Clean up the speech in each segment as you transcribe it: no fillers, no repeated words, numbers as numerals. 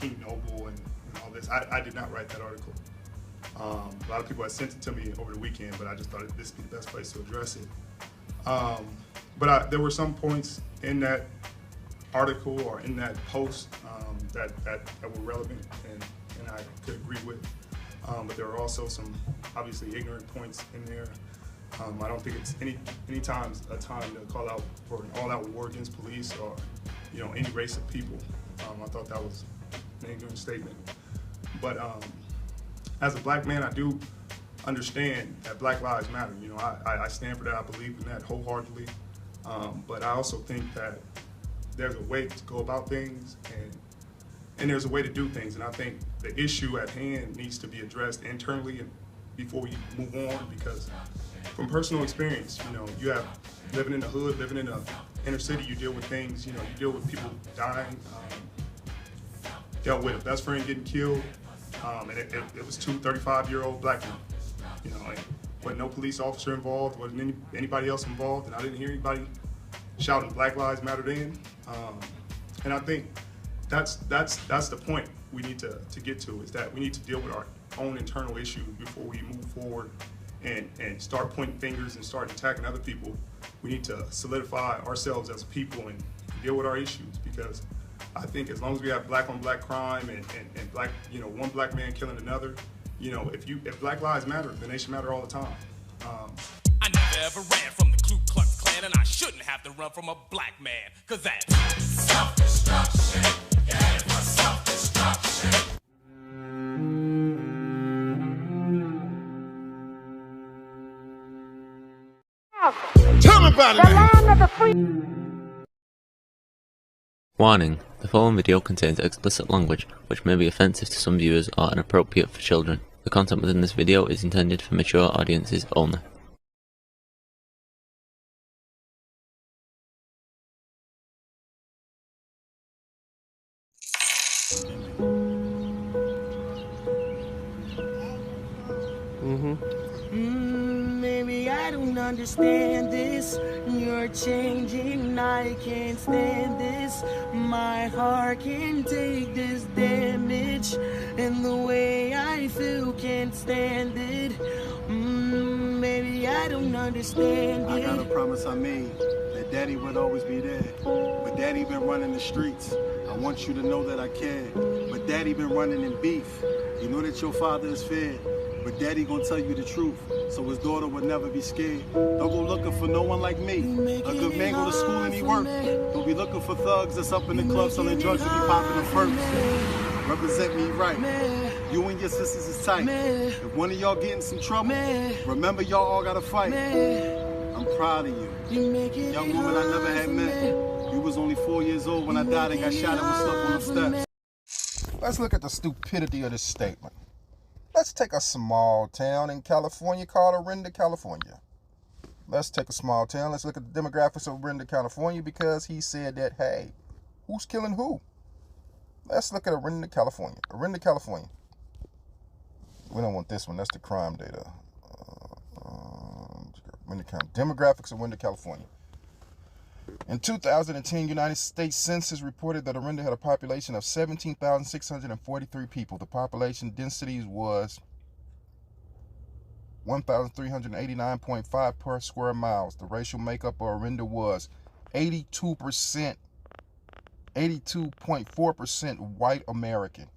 King Noble and all this. I did not write that article. A lot of people had sent it to me over the weekend, but I just thought this would be the best place to address it. There were some points in that article or in that post that were relevant and I could agree with. But there are also some obviously ignorant points in there. I don't think it's any times a time to call out for an all-out war against police or any race of people. I thought that was an ignorant statement. But as a black man, I do understand that Black Lives Matter. I stand for that. I believe in that wholeheartedly. But I also think that there's a way to go about things and there's a way to do things. And I think the issue at hand needs to be addressed internally and before we move on, because from personal experience, you have living in the hood, living in the inner city, you deal with things, you deal with people dying, dealt with a best friend getting killed, and it was two 35-year-old black men. And wasn't no police officer involved, wasn't anybody else involved, and I didn't hear anybody shouting Black Lives Matter then. And I think that's the point we need to get to, is that we need to deal with our own internal issues before we move forward and start pointing fingers and start attacking other people. We need to solidify ourselves as a people and deal with our issues, because I think as long as we have black on black crime and black, one black man killing another, if Black Lives Matter, then they should matter all the time. I never ever ran from the Ku Klux Klan, and I shouldn't have to run from a black man, cause that's self-destruction. Yeah, it's self-destruction. Tell me about it. Warning: the following video contains explicit language which may be offensive to some viewers or inappropriate for children. The content within this video is intended for mature audiences only. Maybe I don't understand this. You're changing, I can't stand this. My heart can't take this damage, and the way I feel can't stand it. Maybe I don't understand it. I got a promise I made that Daddy would always be there. But Daddy been running the streets. I want you to know that I care. But Daddy been running in beef. You know that your father is fair. But Daddy gonna tell you the truth, so his daughter would never be scared. Don't go looking for no one like me. A good man go to school and he work. Don't be looking for thugs that's up in the club selling drugs and be popping them perks. Represent me right. You and your sisters is tight. If one of y'all get in some trouble, remember y'all all gotta fight. I'm proud of you. Young woman I never had met. You was only 4 years old when I died and got shot and was stuck on the steps. Let's look at the stupidity of this statement. Let's take a small town in California called Orinda, California. Let's take a small town. Let's look at the demographics of Orinda, California, because he said that, hey, who's killing who? Let's look at Orinda, California. Orinda, California. We don't want this one. That's the crime data. Demographics of Orinda, California. In 2010, United States Census reported that Orinda had a population of 17,643 people. The population density was 1,389.5 per square miles. The racial makeup of Orinda was 82.4% white American,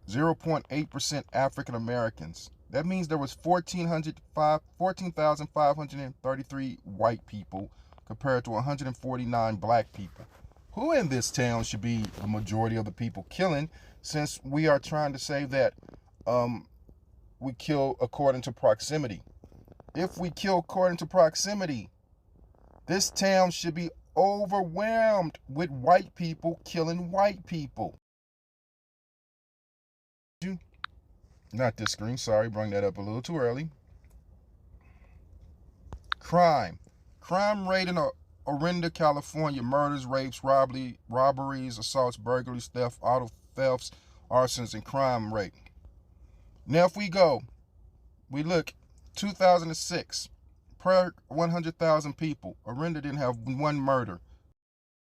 0.8% African Americans. That means there was 14,533 white people compared to 149 black people. Who in this town should be the majority of the people killing, since we are trying to say that we kill according to proximity? If we kill according to proximity, this town should be overwhelmed with white people killing white people. Not this screen, sorry, bring that up a little too early. Crime rate in Orinda, California: murders, rapes, robberies, assaults, burglaries, theft, auto thefts, arsons, and crime rate. Now if we look, 2006, per 100,000 people, Orinda didn't have one murder.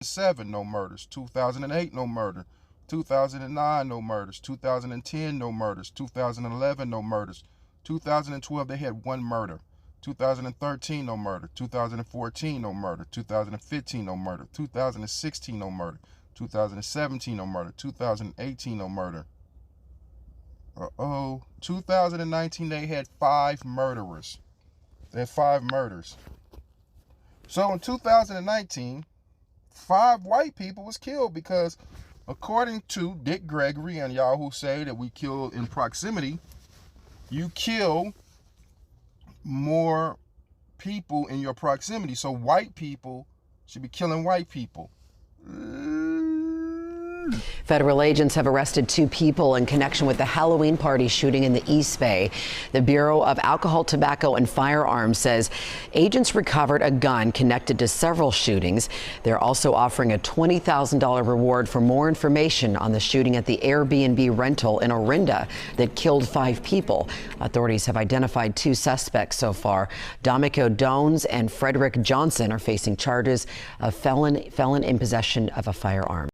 2007, no murders. 2008, no murder. 2009, no murders. 2010, no murders. 2011, no murders. 2012, they had 1 murder. 2013, no murder. 2014, no murder. 2015, no murder. 2016, no murder. 2017, no murder. 2018, no murder. 2019, they had 5 murderers. They had 5 murders. So in 2019, 5 white people was killed because, according to Dick Gregory and y'all who say that we kill in proximity, you kill more people in your proximity. So white people should be killing white people. Federal agents have arrested 2 people in connection with the Halloween party shooting in the East Bay. The Bureau of Alcohol, Tobacco, and Firearms says agents recovered a gun connected to several shootings. They're also offering a $20,000 reward for more information on the shooting at the Airbnb rental in Orinda that killed 5 people. Authorities have identified 2 suspects so far. Domiko Dones and Frederick Johnson are facing charges of felon in possession of a firearm.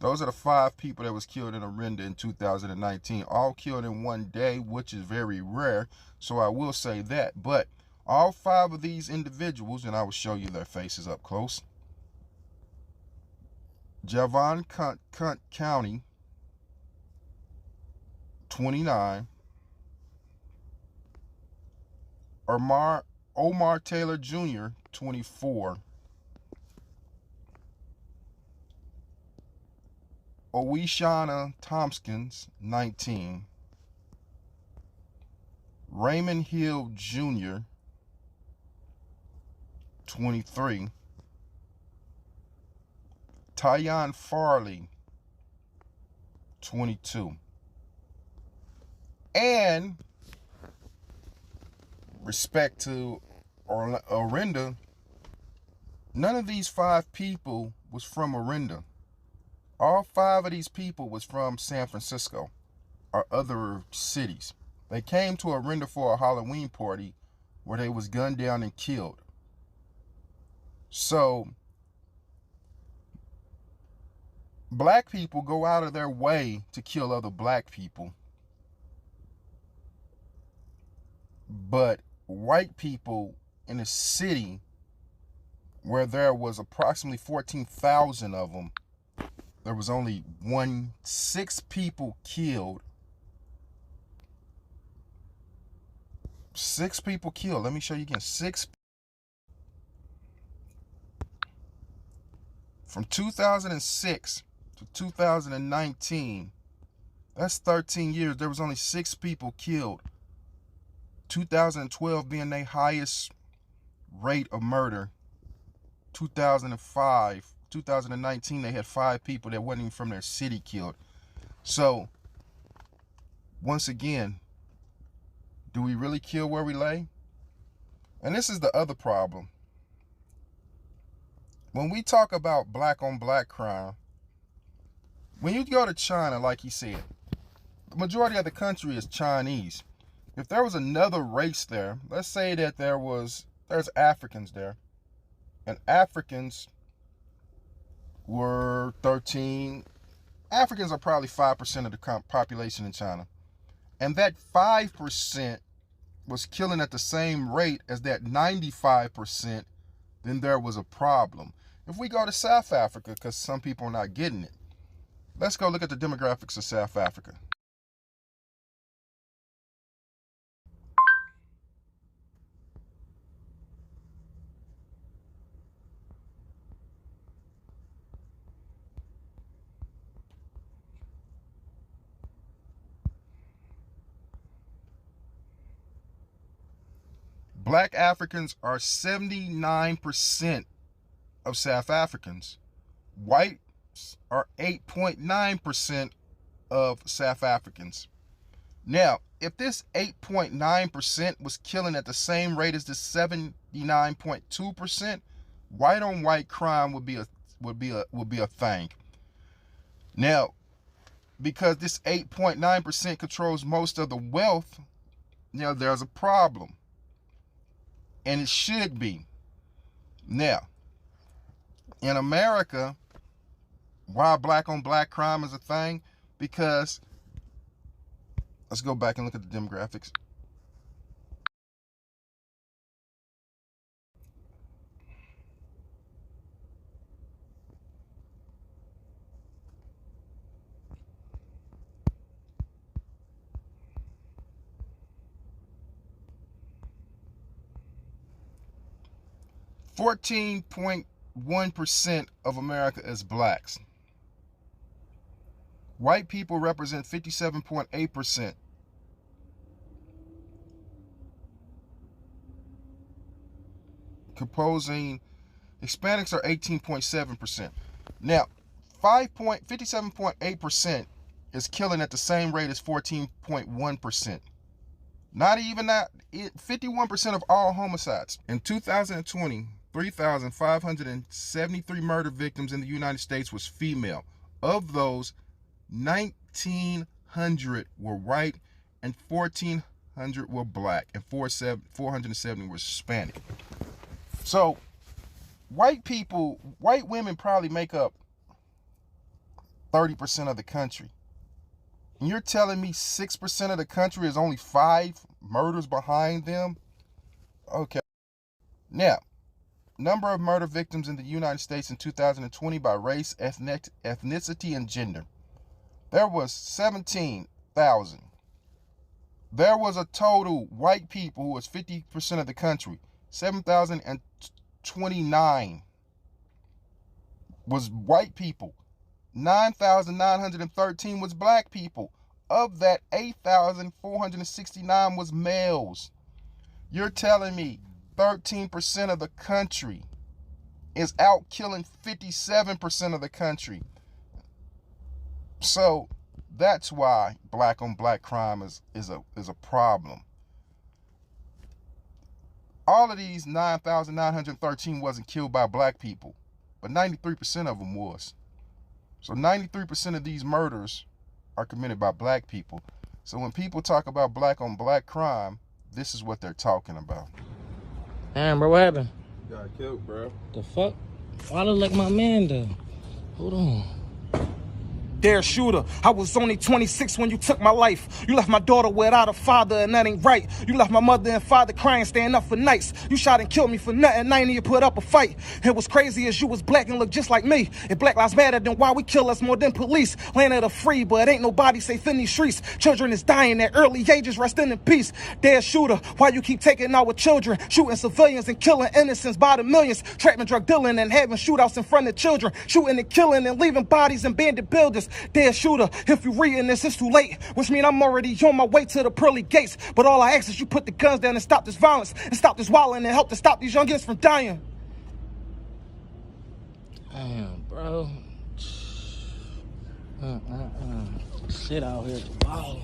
Those are the 5 people that was killed in Orinda in 2019, all killed in one day, which is very rare, so I will say that. But all 5 of these individuals, and I will show you their faces up close. Javon Cunt County, 29. Omar Taylor Jr., 24. Owishana Tompkins, 19. Raymond Hill Jr., 23. Tyon Farley, 22. And respect to Orinda, none of these 5 people was from Orinda. All 5 of these people was from San Francisco or other cities. They came to Orinda for a Halloween party where they was gunned down and killed. So, black people go out of their way to kill other black people. But white people in a city where there was approximately 14,000 of them, there was only 6 people killed. 6 people killed. Let me show you again. 6. From 2006 to 2019, that's 13 years. There was only 6 people killed. 2012 being their highest rate of murder. 2019, they had 5 people that wasn't even from their city killed. So, once again, do we really kill where we lay? And this is the other problem. When we talk about black on black crime, when you go to China, like he said, the majority of the country is Chinese. If there was another race there, let's say that there's Africans there, and Africans were 13. Africans are probably 5% of the population in China. And that 5% was killing at the same rate as that 95%, then there was a problem. If we go to South Africa, because some people are not getting it, let's go look at the demographics of South Africa. Black Africans are 79% of South Africans. Whites are 8.9% of South Africans. Now, if this 8.9% was killing at the same rate as the 79.2%, white on white crime would be a thing. Now, because this 8.9% controls most of the wealth, there's a problem. And it should be. Now, in America, why black on black crime is a thing? Because let's go back and look at the demographics. .1% of America is blacks. White people represent 57.8%. Composing Hispanics are 18.7%. Now, 57.8% is killing at the same rate as 14.1%. Not even that. 51% of all homicides. In 2020, 3,573 murder victims in the United States was female. Of those, 1,900 were white and 1,400 were black and 470 were Hispanic. So white women probably make up 30% of the country. And you're telling me 6% of the country is only 5 murders behind them? Okay. Now, number of murder victims in the United States in 2020 by race, ethnicity, and gender. There was 17,000. There was a total white people who was 50% of the country. 7,029 was white people. 9,913 was black people. Of that, 8,469 was males. You're telling me 13% of the country is out killing 57% of the country. So that's why black on black crime is a problem. All of these 9,913 wasn't killed by black people, but 93% of them was. So 93% of these murders are committed by black people. So when people talk about black on black crime, this is what they're talking about. Damn, bro, what happened? Got killed, bro. The fuck? Why look like my man though? Hold on. Dare shooter, I was only 26 when you took my life. You left my daughter without a father, and that ain't right. You left my mother and father crying, staying up for nights. You shot and killed me for nothing, I ain't even put up a fight. It was crazy as you was black and looked just like me. If Black Lives Matter, then why we kill us more than police? Land of the free, but ain't nobody safe in these streets. Children is dying at early ages, resting in peace. Dare shooter, why you keep taking our children? Shooting civilians and killing innocents by the millions. Trapping, drug dealing, and having shootouts in front of children. Shooting and killing and leaving bodies in abandoned buildings. Dear shooter, if you reading this, it's too late. Which mean I'm already on my way to the pearly gates. But all I ask is you put the guns down and stop this violence. And stop this wilding and help to stop these youngins from dying. Damn, bro. Shit out here wild.